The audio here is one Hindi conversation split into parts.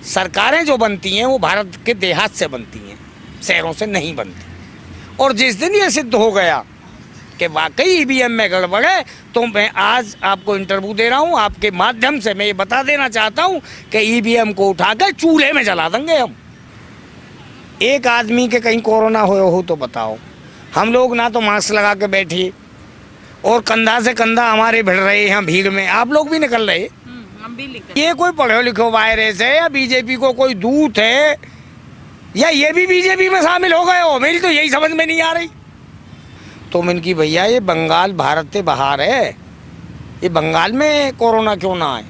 सरकारें जो बनती हैं वो भारत के देहात से बनती हैं, शहरों से नहीं बनती। और जिस दिन ये सिद्ध हो गया कि वाकई ईवीएम में गड़बड़ है, तो मैं आज आपको इंटरव्यू दे रहा हूँ, आपके माध्यम से मैं ये बता देना चाहता हूँ कि ईवीएम को उठाकर चूल्हे में जला देंगे हम। एक आदमी के कहीं कोरोना हो तो बताओ। हम लोग ना तो मास्क लगा के बैठिए और कंधा से कंधा हमारे भिड़ रहे हैं भीड़ में, आप लोग भी निकल रहे। हम भी निकल। ये कोई पढ़े लिखे वायरस है या बीजेपी को कोई दूत है या ये भी बीजेपी में शामिल हो गए हो, मेरी तो यही समझ में नहीं आ रही। तुम इनकी भैया ये बंगाल भारत से बाहर है, ये बंगाल में कोरोना क्यों ना आए?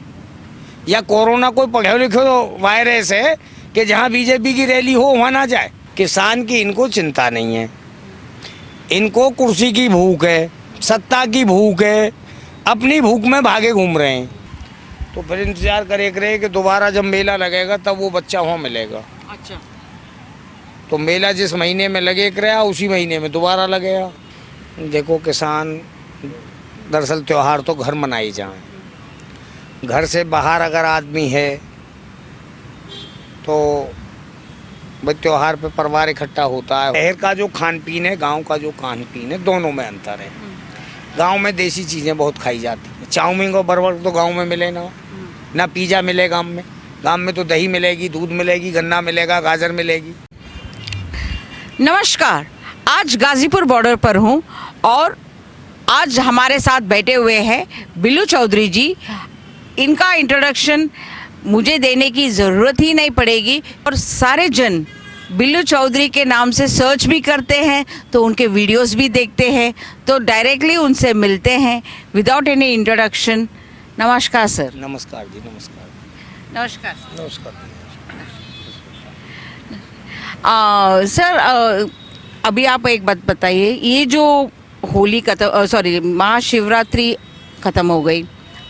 या कोरोना कोई पढ़े लिखे वायरस है कि जहाँ बीजेपी की रैली हो वहाँ ना जाए? किसान की इनको चिंता नहीं है, इनको कुर्सी की भूख है, सत्ता की भूख है, अपनी भूख में भागे घूम रहे हैं। तो फिर इंतजार करे कि दोबारा जब मेला लगेगा तब वो बच्चा वहाँ मिलेगा। अच्छा, तो मेला जिस महीने में लगे रहा उसी महीने में दोबारा लगेगा। देखो किसान, दरअसल त्यौहार तो घर मनाई जाए, घर से बाहर अगर आदमी है तो भाई त्यौहार पे परिवार इकट्ठा होता है। शहर का जो खान पीन है, गांव का जो खान पीन है, दोनों में अंतर है। गांव में देसी चीज़ें बहुत खाई जाती हैं, चाउमीन और बर्गर तो गांव में मिले ना पिज़्ज़ा मिले गांव में तो दही मिलेगी, दूध मिलेगी, गन्ना मिलेगा, गाजर मिलेगी। नमस्कार, आज गाजीपुर बॉर्डर पर हूँ और आज हमारे साथ बैठे हुए हैं बिल्लू चौधरी जी। इनका इंट्रोडक्शन मुझे देने की ज़रूरत ही नहीं पड़ेगी और सारे जन बिल्लू चौधरी के नाम से सर्च भी करते हैं तो उनके वीडियोस भी देखते हैं, तो डायरेक्टली उनसे मिलते हैं विदाउट एनी इंट्रोडक्शन। नमस्कार सर। नमस्कार जी, नमस्कार। नमस्कार नमस्कार। सर, अभी आप एक बात बताइए, ये जो होली महाशिवरात्रि ख़त्म हो गई,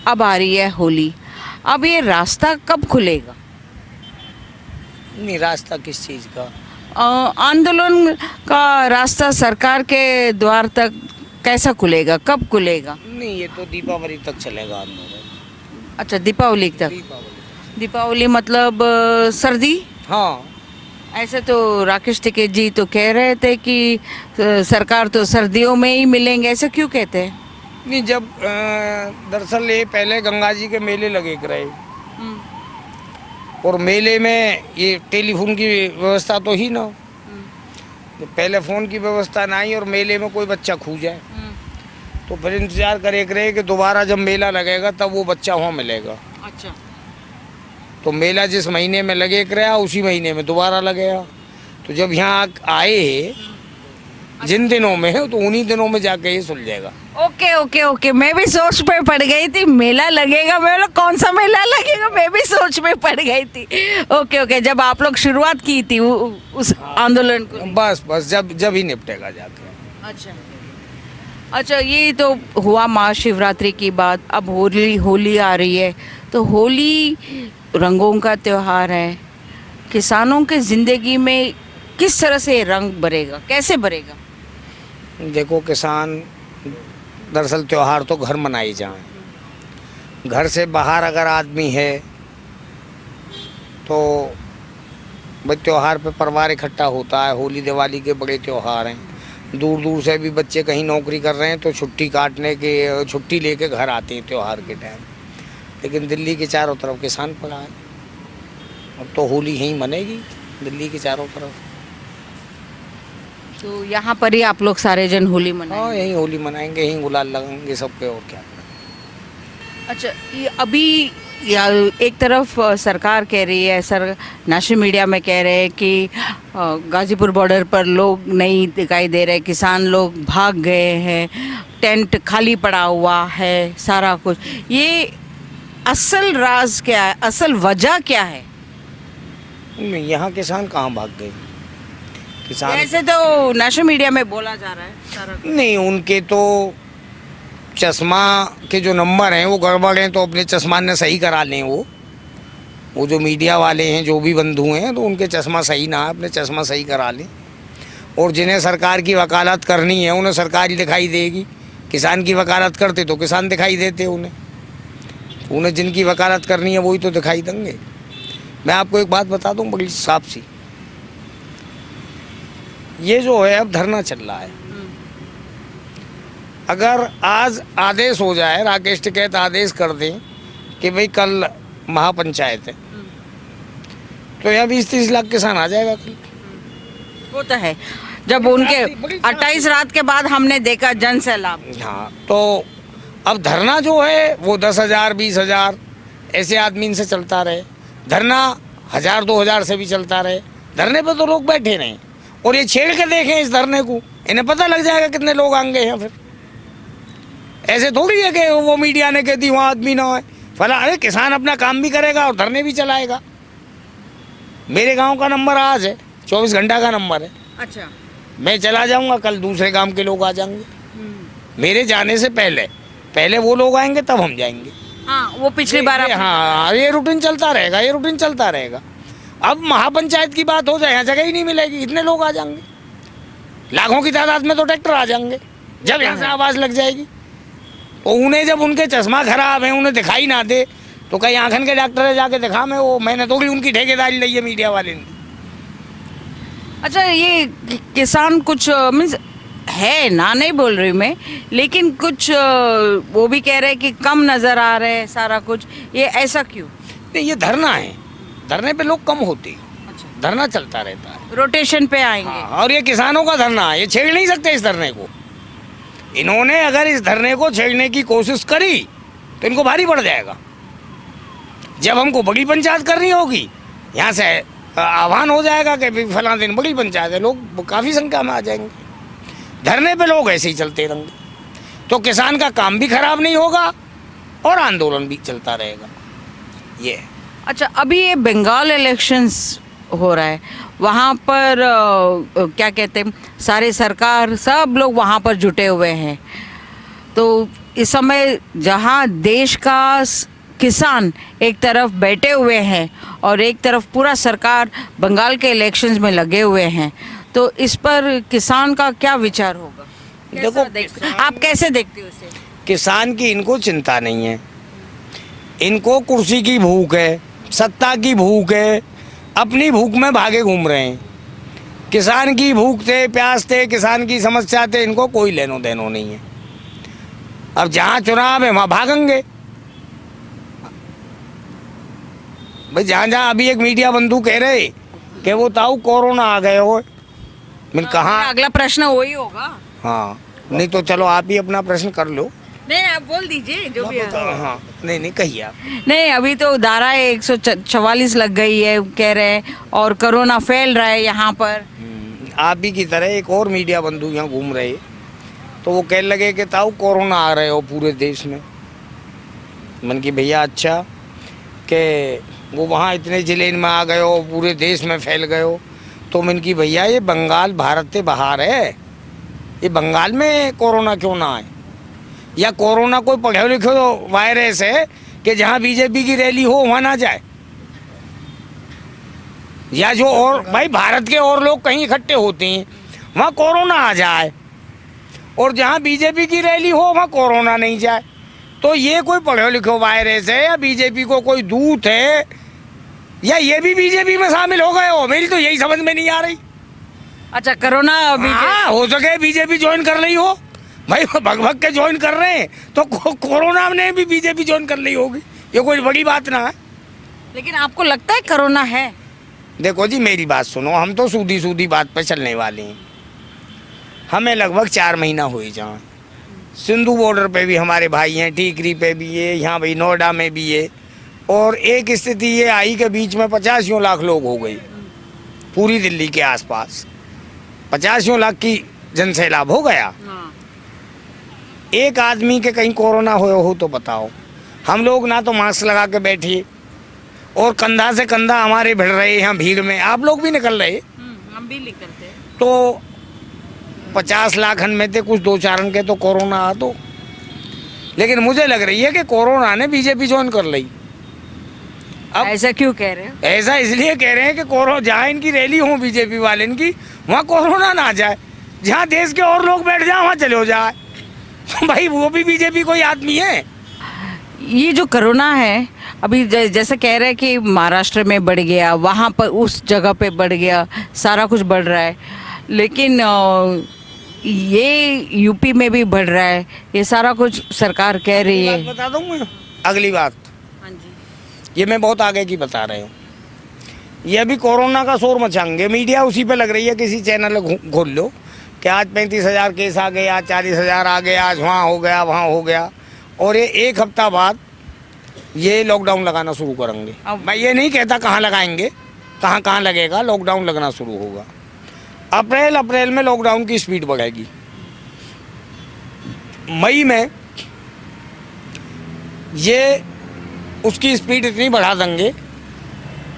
अब आ रही है होली, अब ये रास्ता कब खुलेगा? नहीं, रास्ता किस चीज़ का? आंदोलन का रास्ता सरकार के द्वार तक कैसा खुलेगा, कब खुलेगा? नहीं, ये तो दीपावली तक चलेगा आंदोलन। अच्छा, दीपावली तक। दीपावली मतलब सर्दी? हाँ, ऐसे तो राकेश टिकैत जी तो कह रहे थे कि सरकार तो सर्दियों में ही मिलेंगे, ऐसे क्यों कहते हैं? नहीं, जब दरअसल ये पहले गंगा जी के मेले लगे रहे और मेले में ये टेलीफोन की व्यवस्था तो ही ना, पहले फ़ोन की व्यवस्था ना आई और मेले में कोई बच्चा खो जाए तो फिर इंतजार करे कि दोबारा जब मेला लगेगा तब वो बच्चा वहाँ मिलेगा। अच्छा, तो मेला जिस महीने में लगे रहा उसी महीने में दोबारा लगेगा। तो जब यहाँ आए जिन दिनों में तो उन्हीं दिनों में जाके ये सुलझेगा। ओके ओके ओके, मैं भी सोच में पड़ गई थी, मेला लगेगा, मैं बोला कौन सा मेला लगेगा, मैं भी सोच में पड़ गई थी। ओके ओके, जब आप लोग शुरुआत की थी उस आंदोलन को? बस जब ही निपटेगा जाके। अच्छा अच्छा, ये तो हुआ महाशिवरात्रि की बात। अब होली आ रही है, तो होली रंगों का त्यौहार है। किसानों के ज़िंदगी में किस तरह से रंग भरेगा, कैसे भरेगा? देखो किसान, दरअसल त्यौहार तो घर मनाई जाए, घर से बाहर अगर आदमी है तो भाई त्यौहार पे परिवार इकट्ठा होता है। होली दिवाली के बड़े त्यौहार हैं, दूर दूर से भी बच्चे कहीं नौकरी कर रहे हैं तो छुट्टी लेके घर आते हैं त्यौहार के टाइम। लेकिन दिल्ली के चारों तरफ किसान पड़ा है, अब तो होली यहीं मनेगी दिल्ली के चारों तरफ। तो यहाँ पर ही आप लोग सारे जन होली मनाएंगे? हाँ, यहीं होली मनाएंगे, यहीं गुलाल लगाएंगे सब पे, और क्या। अच्छा, ये अभी एक तरफ सरकार कह रही है, नेशनल मीडिया में कह रहे हैं कि गाजीपुर बॉर्डर पर लोग नहीं दिखाई दे रहे, किसान लोग भाग गए हैं, टेंट खाली पड़ा हुआ है, सारा कुछ। ये असल राज क्या है, असल वजह क्या है? नहीं, यहाँ किसान कहाँ भाग गए? किसान ऐसे तो नेशनल मीडिया में बोला जा रहा है सारा कुछ। नहीं, उनके तो चश्मा के जो नंबर हैं वो गड़बड़ हैं, तो अपने चश्मा ने सही करा लें। वो जो मीडिया वाले हैं, जो भी बंधु हैं, तो उनके चश्मा सही ना है, अपने चश्मा सही करा लें। और जिन्हें सरकार की वकालत करनी है उन्हें सरकार ही दिखाई देगी। किसान की वकालत करते तो किसान दिखाई देते, उन्हें जिनकी वकालत करनी है वही तो दिखाई देंगे। मैं आपको एक बात बता दूं बड़ी साफ सी, ये जो है अब धरना चल रहा है, अगर आज आदेश हो जाए, राकेश टिकैत आदेश कर दें कि भाई कल महापंचायत है, तो यहाँ 20-30 लाख किसान आ जाएगा कल। वो तो है, जब उनके 28 रात के बाद हमने देखा जन सैलाब। हाँ, तो अब धरना जो है वो 10,000 20,000 ऐसे आदमी से चलता रहे, धरना 1,000-2,000 से भी चलता रहे, धरने पे तो लोग बैठे नहीं, और ये छेड़ के देखें इस धरने को, इन्हें पता लग जाएगा कितने लोग आएंगे यहाँ। फिर ऐसे थोड़ी है कि वो मीडिया ने कह दी वहाँ आदमी ना है फला, अरे किसान अपना काम भी करेगा और धरने भी चलाएगा। मेरे गांव का नंबर आज है, 24 घंटा का नंबर है। अच्छा, मैं चला जाऊंगा, कल दूसरे गांव के लोग आ जाएंगे, मेरे जाने से पहले वो लोग आएंगे, तब हम जाएंगे। हाँ, वो पिछली बार हाँ, ये रूटीन चलता रहेगा, ये रूटीन चलता रहेगा। अब महापंचायत की बात हो जाए, यहाँ जगह ही नहीं मिलेगी, इतने लोग आ जाएंगे, लाखों की तादाद में तो ट्रैक्टर आ जाएंगे जब यहाँ से आवाज़ लग जाएगी। और उन्हें जब उनके चश्मा खराब है, उन्हें दिखाई ना दे, तो कहीं आंखन के डॉक्टर है जाके दिखा, मैंने थोड़ी उनकी ठेकेदारी ली है मीडिया वाले ने। अच्छा, ये किसान कुछ मीन्स है ना, नहीं बोल रही मैं, लेकिन कुछ वो भी कह रहे हैं कि कम नज़र आ रहे हैं सारा कुछ, ये ऐसा क्यों? नहीं, ये धरना है, धरने पे लोग कम होते हैं। अच्छा, धरना चलता रहता है, रोटेशन पे आएंगे। हाँ, और ये किसानों का धरना है, ये छेड़ नहीं सकते इस धरने को। इन्होंने अगर इस धरने को छेड़ने की कोशिश करी तो इनको भारी पड़ जाएगा। जब हमको बड़ी पंचायत करनी होगी, यहाँ से आह्वान हो जाएगा कि फलां दिन बड़ी पंचायत है, लोग काफ़ी संख्या में आ जाएंगे। धरने पे लोग ऐसे ही चलते रहेंगे, तो किसान का काम भी खराब नहीं होगा और आंदोलन भी चलता रहेगा। ये अच्छा, अभी ये बंगाल इलेक्शंस हो रहा है, वहाँ पर क्या कहते हैं, सारे सरकार सब लोग वहाँ पर जुटे हुए हैं, तो इस समय जहाँ देश का किसान एक तरफ बैठे हुए हैं और एक तरफ पूरा सरकार बंगाल के इलेक्शंस में लगे हुए हैं, तो इस पर किसान का क्या विचार होगा? देखो, आप कैसे देखते हो इसे? किसान की इनको चिंता नहीं है, इनको कुर्सी की भूख है, सत्ता की भूख है, अपनी भूख में भागे घूम रहे हैं। किसान की भूख थे, प्यास थे, किसान की समस्या थे, इनको कोई लेनो देनो नहीं है। अब जहाँ चुनाव है वहाँ भागेंगे भाई। जहाँ जहाँ अभी एक मीडिया बंधु कह रहे कि वो ताऊ कोरोना आ गए हो, मैं कहाँ, अगला प्रश्न वही होगा। हाँ, नहीं तो चलो आप ही अपना प्रश्न कर लो। नहीं, आप बोल दीजिए जो भी है। हाँ, नहीं कहिए आप। नहीं, अभी तो धारा 144 लग गई है कह रहे हैं, और कोरोना फैल रहा है यहाँ पर। आप ही की तरह एक और मीडिया बंधु यहाँ घूम रहे, तो वो कहने लगे कि ताऊ कोरोना आ रहे हो पूरे देश में। मन की भैया अच्छा कि वो वहाँ इतने जिले में आ गए हो, पूरे देश में फैल गए हो, तो मन की भैया ये बंगाल भारत से बाहर है, ये बंगाल में कोरोना क्यों ना आए? या कोरोना कोई पढ़े लिखे वायरस है कि जहाँ बीजेपी की रैली हो वहाँ ना जाए, या जो और भाई भारत के और लोग कहीं इकट्ठे होते हैं वहाँ कोरोना आ जाए, और जहाँ बीजेपी की रैली हो वहाँ कोरोना नहीं जाए? तो ये कोई पढ़े लिखे वायरस है या बीजेपी को कोई दूत है, या ये भी बीजेपी में शामिल हो गए हो? मेरी तो यही समझ में नहीं आ रही। अच्छा, कोरोना हाँ, हो सके बीजेपी ज्वाइन कर रही हो भाई, भग भग के ज्वाइन कर रहे हैं, तो कोरोना ने भी बीजेपी ज्वाइन कर ली होगी, ये कोई बड़ी बात ना है। लेकिन आपको लगता है कोरोना है? देखो जी, मेरी बात सुनो, हम तो सूदी बात पे चलने वाले हैं। हमें लगभग 4 महीना हुए जहाँ सिंधु बॉर्डर पे भी हमारे भाई हैं, टीकरी पे भी है, यहाँ भाई नोएडा में भी है, और एक स्थिति ये आई के बीच में 85 लाख लोग हो गई पूरी दिल्ली के आसपास, 85 लाख की जनसैलाब हो गया। एक आदमी के कहीं कोरोना हो तो बताओ। हम लोग ना तो मास्क लगा के बैठिए, और कंधा से कंधा हमारे भिड़ रहे यहाँ भीड़ में, आप लोग भी निकल रहे, हम भी निकलते, तो 50 लाख में थे कुछ 2-4 के तो कोरोना आ तो। लेकिन मुझे लग रही है कि कोरोना ने बीजेपी ज्वाइन कर ली। अब ऐसा क्यों कह रहे हैं? ऐसा इसलिए कह रहे हैं कि कोरोना जहाँ इनकी रैली हो बीजेपी वाले की, वहाँ कोरोना ना जाए, जहाँ देश के और लोग बैठ जाए वहाँ चले हो जाए। तो भाई वो भी बीजेपी कोई आदमी है। ये जो कोरोना है, अभी जैसे कह रहे हैं कि महाराष्ट्र में बढ़ गया, वहाँ पर उस जगह पे बढ़ गया, सारा कुछ बढ़ रहा है, लेकिन ये यूपी में भी बढ़ रहा है, ये सारा कुछ सरकार कह रही है। बात बता दूं मैं, अगली बात हाँ जी। ये मैं बहुत आगे की बता रहे हूँ। ये अभी कोरोना का शोर मचाएंगे, मीडिया उसी पे लग रही है, किसी चैनल खोल लो कि आज 35,000 केस आ गए, आज 40,000 आ गए, आज वहाँ हो गया, वहाँ हो गया, और ये एक हफ्ता बाद ये लॉकडाउन लगाना शुरू करेंगे। मैं ये नहीं कहता कहाँ लगाएंगे, कहाँ कहाँ लगेगा, लॉकडाउन लगना शुरू होगा। अप्रैल में लॉकडाउन की स्पीड बढ़ेगी, मई में ये उसकी स्पीड इतनी बढ़ा देंगे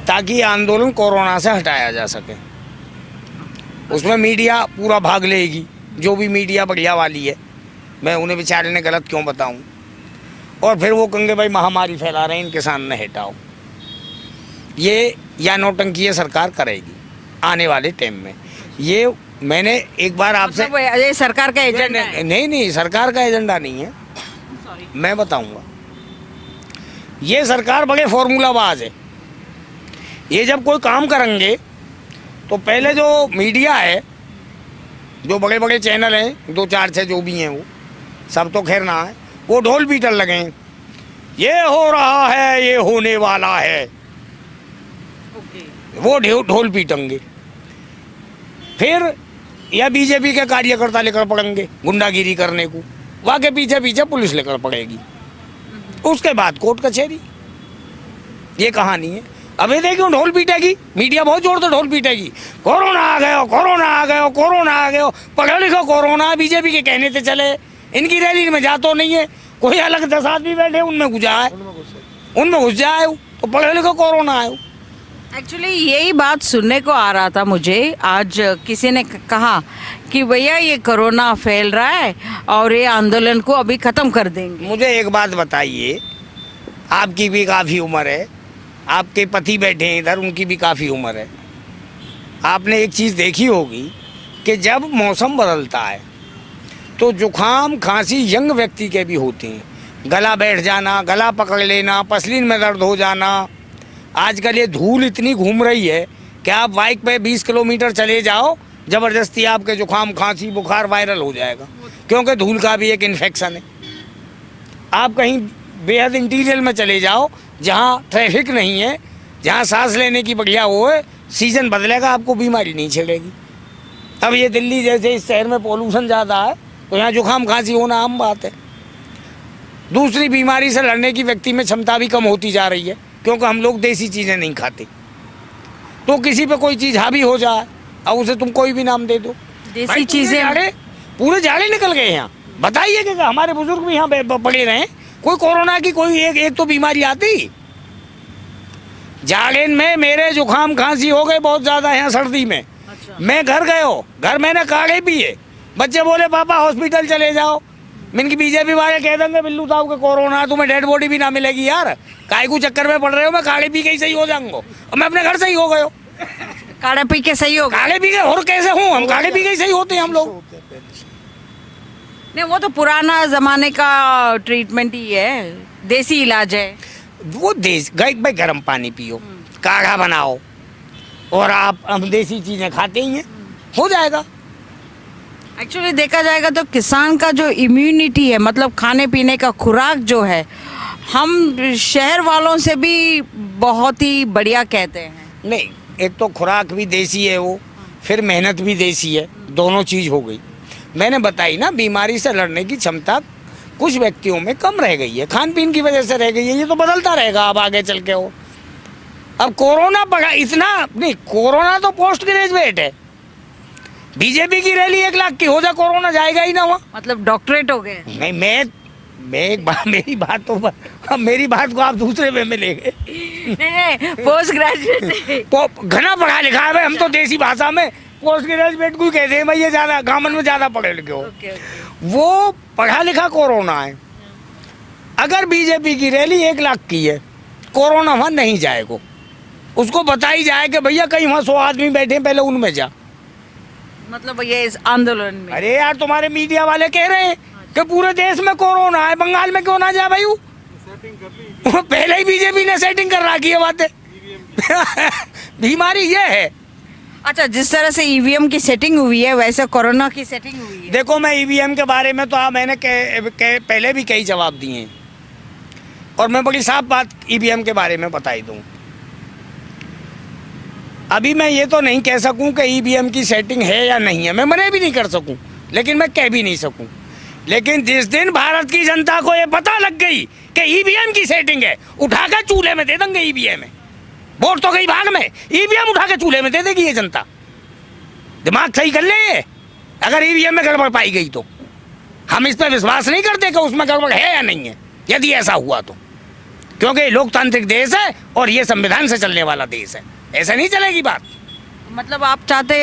ताकि आंदोलन कोरोना से हटाया जा सके। उसमें मीडिया पूरा भाग लेगी, जो भी मीडिया बढ़िया वाली है, मैं उन्हें बेचारे ने गलत क्यों बताऊं, और फिर वो कहेंगे भाई महामारी फैला रहे हैं, इनके सामने हटाओ। ये या नौटंकी ये सरकार करेगी आने वाले टाइम में। ये मैंने एक बार आपसे मतलब ये सरकार का एजेंडा है? नहीं, सरकार का एजेंडा नहीं है, मैं बताऊंगा। ये सरकार बड़े फॉर्मूलाबाज है। ये जब कोई काम करेंगे तो पहले जो मीडिया है, जो बड़े बड़े चैनल हैं, 2 4 6 जो भी हैं, वो सब तो खैर ना है, वो ढोल पीटन लगे, ये हो रहा है, ये होने वाला है, वो ढोल पीटेंगे। फिर या बीजेपी के कार्यकर्ता लेकर पड़ेंगे गुंडागिरी करने को, वहाँ के पीछे पीछे पुलिस लेकर पड़ेगी, उसके बाद कोर्ट कचहरी। ये कहानी है। अभी देखिए ढोल पीटेगी, मीडिया बहुत जोर से ढोल पीटेगी, कोरोना आ गया, कोरोना आ गया, कोरोना आ गया, पढ़ो लिखो कोरोना, बीजेपी के कहने से चले, इनकी रैली में जा तो नहीं है, कोई अलग 10 आदमी बैठे उनमें घुस जाए, तो पढ़ो लिखो कोरोना आए। एक्चुअली यही बात सुनने को आ रहा था मुझे, आज किसी ने कहा कि भैया ये कोरोना फैल रहा है और ये आंदोलन को अभी ख़त्म कर देंगे। मुझे एक बात बताइए, आपकी भी काफ़ी उम्र है, आपके पति बैठे हैं इधर, उनकी भी काफ़ी उम्र है, आपने एक चीज़ देखी होगी कि जब मौसम बदलता है तो जुकाम खांसी यंग व्यक्ति के भी होते हैं, गला बैठ जाना, गला पकड़ लेना, पसलीन में दर्द हो जाना। आजकल ये धूल इतनी घूम रही है कि आप बाइक पे 20 किलोमीटर चले जाओ, ज़बरदस्ती आपके जुकाम खांसी बुखार वायरल हो जाएगा, क्योंकि धूल का भी एक इन्फेक्शन है। आप कहीं बेहद इंटीरियर में चले जाओ, जहाँ ट्रैफिक नहीं है, जहाँ सांस लेने की बढ़िया वो है, सीज़न बदलेगा, आपको बीमारी नहीं छेड़ेगी। अब ये दिल्ली जैसे इस शहर में पोल्यूशन ज़्यादा है, तो यहाँ जुकाम खांसी होना आम बात है। दूसरी बीमारी से लड़ने की व्यक्ति में क्षमता भी कम होती जा रही है, क्योंकि हम लोग देसी चीज़ें नहीं खाते। तो किसी पे कोई चीज़ हावी हो जाए, अब उसे तुम कोई भी नाम दे दो, देसी चीज़ें पूरे झाड़े निकल गए यहाँ। बताइए कि हमारे बुजुर्ग भी यहाँ पड़े रहे, कोई कोरोना की कोई एक तो बीमारी आती। जाड़ेन में मेरे जुकाम खांसी हो गए बहुत ज़्यादा यहाँ सर्दी में। अच्छा। मैं घर गयो, घर मैंने काढ़े पिए, बच्चे बोले पापा हॉस्पिटल चले जाओ। मैंने बीजेपी वाले कह देंगे बिल्लू साहब के कोरोना, तुम्हें डेड बॉडी भी ना मिलेगी यार, काय को चक्कर में पड़ रहे हो, मैं काढ़े पी के ही सही हो जाऊंगा, और मैं अपने घर से ही हो गयो। काढ़ा पी के सही हो? काढ़े पी के और कैसे हूँ, हम काढ़े पी के ही सही होते हैं हम लोग। नहीं, वो तो पुराना जमाने का ट्रीटमेंट ही है, देसी इलाज है वो। भाई गर्म पानी पियो, काढ़ा बनाओ, और आप हम देसी चीज़ें खाते ही हैं, हो जाएगा। एक्चुअली देखा जाएगा तो किसान का जो इम्यूनिटी है, मतलब खाने पीने का खुराक जो है, हम शहर वालों से भी बहुत ही बढ़िया कहते हैं। नहीं, एक तो खुराक भी देसी है वो, फिर मेहनत भी देसी है, दोनों चीज़ हो गई। मैंने बताई ना, बीमारी से लड़ने की क्षमता कुछ व्यक्तियों में कम रह गई है, खान पीन की वजह से रह गई है। ये तो बदलता रहेगा अब आगे चल के। हो अब कोरोना बढ़ा इतना नहीं, कोरोना तो पोस्ट ग्रेजुएट है। बीजेपी की रैली 1 लाख की हो जाए, कोरोना जाएगा ही ना वहाँ। मतलब डॉक्टरेट हो गए? नहीं, मैं एक बात, मेरी बात को आप दूसरे में लेंगे। नहीं, पोस्ट ग्रेजुएट घना पढ़ा लिखा है, हम तो देसी भाषा में पोस्ट ग्रेजुएट को कहते हैं भाई, ये ज़्यादा गामन में ज़्यादा पढ़े लिखे हो। वो पढ़ा लिखा कोरोना है। अगर बीजेपी की रैली 1 लाख की है, कोरोना वहाँ नहीं जाएगा, उसको बताई जाए कि भैया कहीं वहाँ 100 आदमी बैठे, पहले उनमें जा। मतलब ये इस आंदोलन में? अरे यार, तुम्हारे मीडिया वाले कह रहे हैं कि पूरे देश में कोरोना है, बंगाल में क्यों ना जाए भाई? वो पहले ही बीजेपी ने सेटिंग कर रखी है बातें। बीमारी ये है। अच्छा, जिस तरह से ईवीएम की सेटिंग हुई है वैसे कोरोना की सेटिंग हुई है। देखो, मैं ईवीएम के बारे में तो मैंने पहले भी कई जवाब दिए हैं और मैं बड़ी साफ बात ईवीएम के बारे में बताई दूं। अभी मैं ये तो नहीं कह सकूं कि ईवीएम की सेटिंग है या नहीं है, मैं मना भी नहीं कर सकूं, लेकिन मैं कह भी नहीं सकूं। लेकिन जिस दिन भारत की जनता को ये पता लग गई कि ईवीएम की सेटिंग है, उठाकर चूल्हे में दे देंगे ईवीएम में। वोट तो गई भाग में, ईवीएम उठा के चूल्हे में दे देगी ये जनता। दिमाग सही कर ले ये। अगर ईवीएम में गड़बड़ पाई गई तो हम इस पर विश्वास नहीं करते कि उसमें गड़बड़ है या नहीं है, यदि ऐसा हुआ तो, क्योंकि ये लोकतांत्रिक देश है और ये संविधान से चलने वाला देश है। ऐसा नहीं चलेगी बात। मतलब आप चाहते,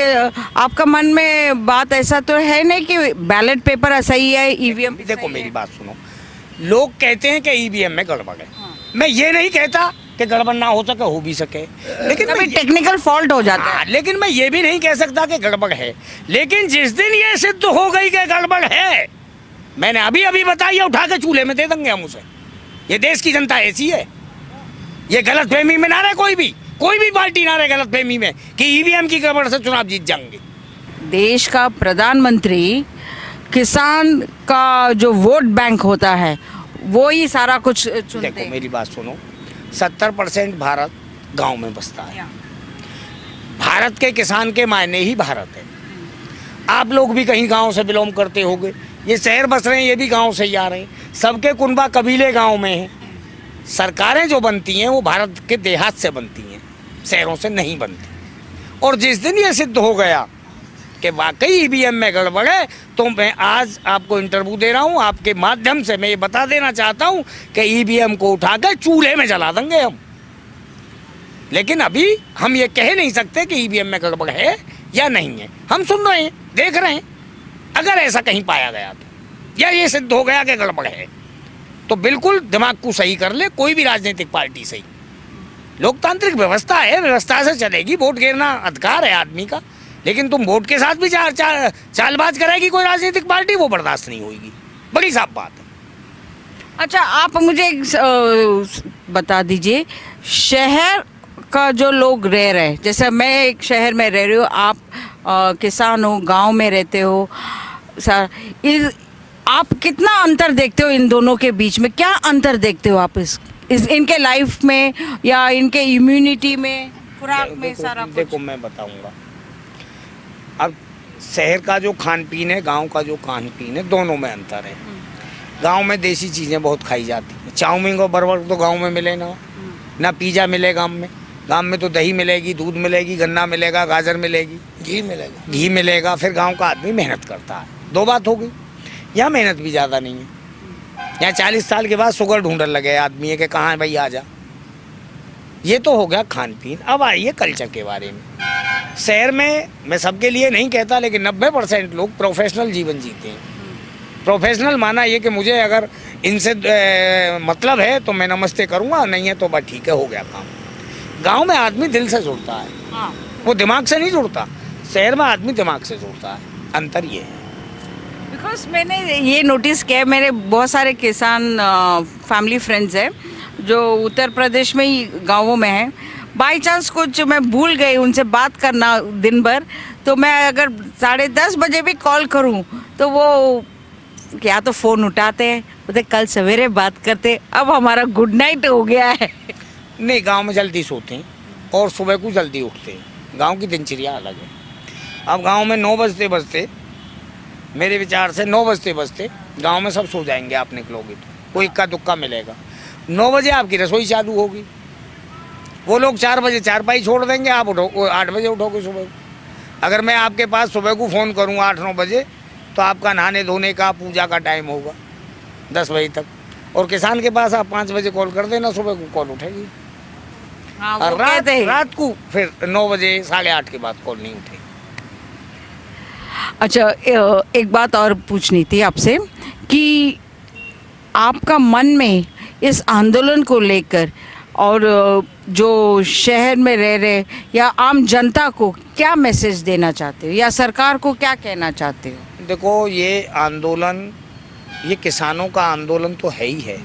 आपका मन में बात ऐसा तो है नहीं कि बैलेट पेपर सही है, ईवीएम देखो मेरी बात सुनो, लोग कहते हैं कि ईवीएम में गड़बड़ है। मैं ये नहीं कहता कि गड़बड़ ना हो सके, हो भी सके, लेकिन कभी टेक्निकल फॉल्ट हो जाता है। लेकिन मैं ये भी नहीं कह सकता कि गड़बड़ है। लेकिन जिस दिन ये सिद्ध हो गई कि गड़बड़ है, मैंने अभी अभी बताई है, उठा के चूल्हे में दे देंगे हम उसे। ये देश की जनता ऐसी है, ये गलत फहमी में ना रहे कोई भी पार्टी ना रहे गलत फहमी में कि ईवीएम की गड़बड़ से चुनाव जीत जाएंगे। देश का प्रधानमंत्री किसान का जो वोट बैंक होता है वो ही सारा कुछ चुनते देखो हैं। मेरी बात सुनो, 70% भारत गांव में बसता है। भारत के किसान के मायने ही भारत है। आप लोग भी कहीं गांव से बिलोंग करते होंगे, ये शहर बस रहे हैं, ये भी गांव से ही आ रहे हैं। सबके कुनबा कबीले गांव में हैं। सरकारें जो बनती हैं वो भारत के देहात से बनती हैं, शहरों से नहीं बनती। और जिस दिन ये सिद्ध हो गया कि वाकई ईवीएम में गड़बड़ है, तो मैं आज आपको इंटरव्यू दे रहा हूँ, आपके माध्यम से मैं ये बता देना चाहता हूँ कि ईवीएम को उठाकर चूल्हे में जला देंगे हम। लेकिन अभी हम ये कह नहीं सकते कि ईवीएम में गड़बड़ है या नहीं है। हम सुन रहे हैं, देख रहे हैं। अगर ऐसा कहीं पाया गया तो, या ये सिद्ध हो गया कि गड़बड़ है, तो बिल्कुल दिमाग को सही कर ले कोई भी राजनीतिक पार्टी सही। लोकतांत्रिक व्यवस्था है, व्यवस्था से चलेगी। वोट गिरना अधिकार है आदमी का, लेकिन तुम वोट के साथ भी चालबाज करेगी कोई राजनीतिक पार्टी, वो बर्दाश्त नहीं होगी। बड़ी साफ बात है। अच्छा, आप मुझे बता दीजिए, शहर का जो लोग रह रहे हैं, जैसे मैं एक शहर में रह रही हूँ, आप किसान हो, गांव में रहते हो, आप कितना अंतर देखते हो इन दोनों के बीच में? क्या अंतर देखते हो आप इस इनके लाइफ में या इनके इम्यूनिटी में, खुराक में, सारा कुछ? देखो मैं बताऊंगा। अब शहर का जो खान पीन है, गांव का जो खान पीन है, दोनों में अंतर है। गांव में देसी चीज़ें बहुत खाई जाती हैं। चाउमीन और बर्गर तो गांव में मिले ना पिज़्ज़ा मिले गांव में तो दही मिलेगी, दूध मिलेगी, गन्ना मिलेगा, गाजर मिलेगी, घी मिलेगा। फिर गांव का आदमी मेहनत करता है। दो बात हो गई। यहाँ मेहनत भी ज़्यादा नहीं है। यहाँ 40 साल के बाद शुगर ढूंढने लगे आदमी है कि कहाँ भाई आ जा। ये तो हो गया खान पीन। अब आइए कल्चर के बारे में। शहर में मैं सबके लिए नहीं कहता, लेकिन 90% लोग प्रोफेशनल जीवन जीते हैं। प्रोफेशनल माना ये कि मुझे अगर इनसे मतलब है तो मैं नमस्ते करूँगा, नहीं है तो बस ठीक है, हो गया काम। गांव में आदमी दिल से जुड़ता है, वो दिमाग से नहीं जुड़ता। शहर में आदमी दिमाग से जुड़ता है। अंतर ये है। बिकॉज मैंने ये नोटिस किया, मेरे बहुत सारे किसान फैमिली फ्रेंड्स हैं जो उत्तर प्रदेश में ही गाँवों में हैं। बाई चांस कुछ मैं भूल गई उनसे बात करना दिन भर, तो मैं अगर 10:30 बजे भी कॉल करूं तो वो या तो फ़ोन उठाते हैं, बोलते कल सवेरे बात करते, अब हमारा गुड नाइट हो गया है। नहीं, गांव में जल्दी सोते हैं और सुबह को जल्दी उठते हैं। गांव की दिनचर्या अलग है। अब गांव में 9 बजते बजते, मेरे विचार से 9 बजते बजते गांव में सब सो जाएंगे। आप निकलोगे तो कोई इक्का दुक्का मिलेगा। 9 बजे आपकी रसोई चालू होगी। वो लोग 4 बजे चारपाई छोड़ देंगे, आप उठो 8 बजे उठोगे सुबह। अगर मैं आपके पास सुबह को फ़ोन करूँ 8-9 बजे, तो आपका नहाने धोने का, पूजा का टाइम होगा 10 बजे तक। और किसान के पास आप 5 बजे कॉल कर देना, सुबह को कॉल उठेगी। हाँ, और रात को फिर 9 बजे 8:30 के बाद कॉल नहीं उठेगी। अच्छा, एक बात और पूछनी थी आपसे कि आपका मन में इस आंदोलन को लेकर और जो शहर में रह रहे या आम जनता को क्या मैसेज देना चाहते हो, या सरकार को क्या कहना चाहते हो? देखो, ये आंदोलन, ये किसानों का आंदोलन तो है ही है,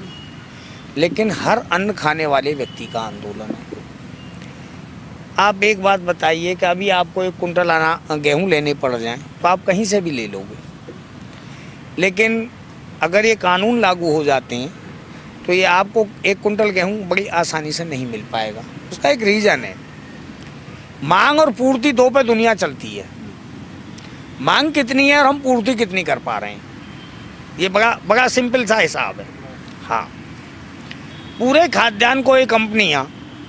लेकिन हर अन्न खाने वाले व्यक्ति का आंदोलन है। आप एक बात बताइए कि अभी आपको 1 कुंटल गेहूँ लेने पड़ जाएं तो आप कहीं से भी ले लोगे, लेकिन अगर ये कानून लागू हो जाते हैं तो ये आपको 1 कुंटल गेहूँ बड़ी आसानी से नहीं मिल पाएगा। उसका एक रीज़न है, मांग और पूर्ति दो पे दुनिया चलती है। मांग कितनी है और हम पूर्ति कितनी कर पा रहे हैं, ये बड़ा सिंपल सा हिसाब है। हाँ, पूरे खाद्यान्न को ये कंपनियाँ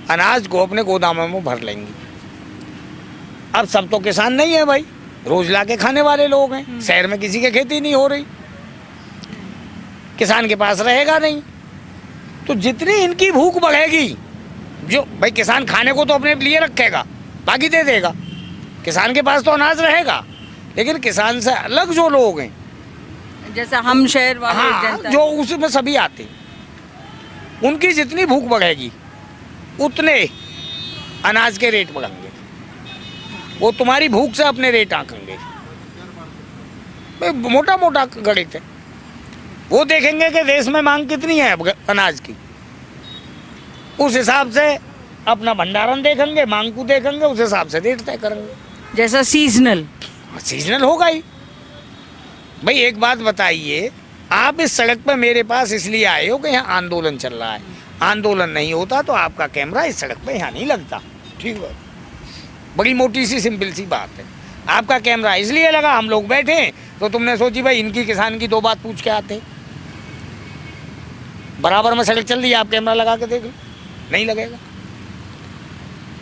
अनाज को अपने गोदामों में भर लेंगी। अब सब तो किसान नहीं है भाई, रोज ला के खाने वाले लोग हैं। शहर में किसी के खेती नहीं हो रही, किसान के पास रहेगा नहीं, तो जितनी इनकी भूख बढ़ेगी, जो भाई किसान खाने को तो अपने लिए रखेगा, बाकी दे देगा, किसान के पास तो अनाज रहेगा, लेकिन किसान से अलग जो लोग हैं, जैसा हम शहर वाले हाँ, जनता। जो उसमें सभी आते, उनकी जितनी भूख बढ़ेगी उतने अनाज के रेट बढ़ेंगे। वो तुम्हारी भूख से अपने रेट आंकेंगे, मोटा मोटा गणित है। वो देखेंगे कि देश में मांग कितनी है अनाज की, उस हिसाब से अपना भंडारण देखेंगे, मांग को देखेंगे, उस हिसाब से रेट तय करेंगे। जैसा सीजनल होगा ही भाई। एक बात बताइए, आप इस सड़क पर मेरे पास इसलिए आए हो कि यहाँ आंदोलन चल रहा है। आंदोलन नहीं होता तो आपका कैमरा इस सड़क पे यहाँ नहीं लगता, ठीक है। बड़ी मोटी सी सिंपल सी बात है। आपका कैमरा इसलिए लगा, हम लोग बैठे तो तुमने सोची भाई इनकी किसान की 2 बात पूछ के आते। बराबर में सड़क चल रही है, आप कैमरा लगा के देख लो, नहीं लगेगा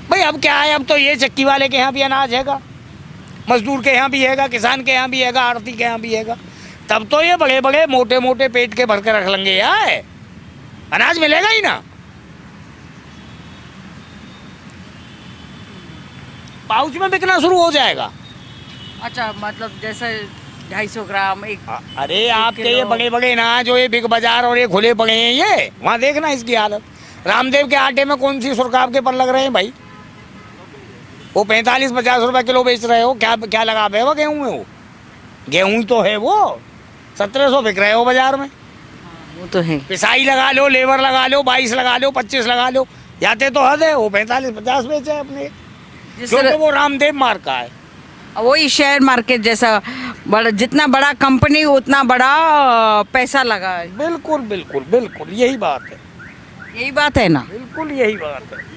भाई। अब क्या है, अब तो ये चक्की वाले के यहाँ भी अनाज हैगा, मजदूर के यहाँ भी हैगा, किसान के यहाँ भी हैगा, आड़ती के यहाँ भी हैगा। तब तो ये बड़े बड़े मोटे मोटे पेट के भर के रख लेंगे यार, अनाज मिलेगा ही ना। पाउच में बिकना शुरू हो जाएगा। अच्छा, मतलब जैसे 250 ग्राम एक। अरे आपके ये बड़े बड़े ना जो ये बिग बाजार और ये खुले पड़े हैं, ये वहाँ देखना इसकी हालत। रामदेव के आटे में कौन सी सुरखाब के पर लग रहे हैं भाई, वो 45-50 रुपए किलो बेच रहे हो। क्या लगा पे वो गेहूँ में, वो गेहूँ तो है वो 1700 बिक रहे हो बाजार में। वो तो है, पिसाई लगा लो, लेबर लगा लो, 22 लगा लो, 25 लगा लो, जाते तो हद है। वो 45-50 बेचे अपने, क्योंकि वो रामदेव मार्क का है। वही शेयर मार्केट जैसा बड़ा, जितना बड़ा कंपनी उतना बड़ा पैसा लगा है। बिल्कुल बिल्कुल बिल्कुल, यही बात है, यही बात है ना, बिल्कुल यही बात है।